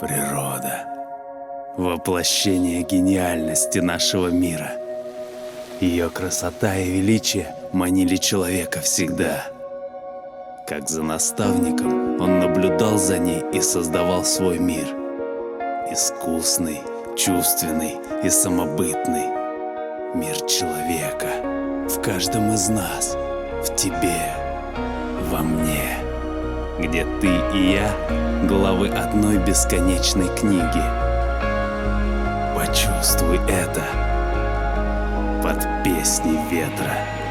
Природа — воплощение гениальности нашего мира. Ее красота и величие манили человека всегда. Как за наставником он наблюдал за ней и создавал свой мир. Искусный, чувственный и самобытный. Мир человека в каждом из нас, в тебе, во мне, где ты и я — главы одной бесконечной книги. Почувствуй это под песни ветра.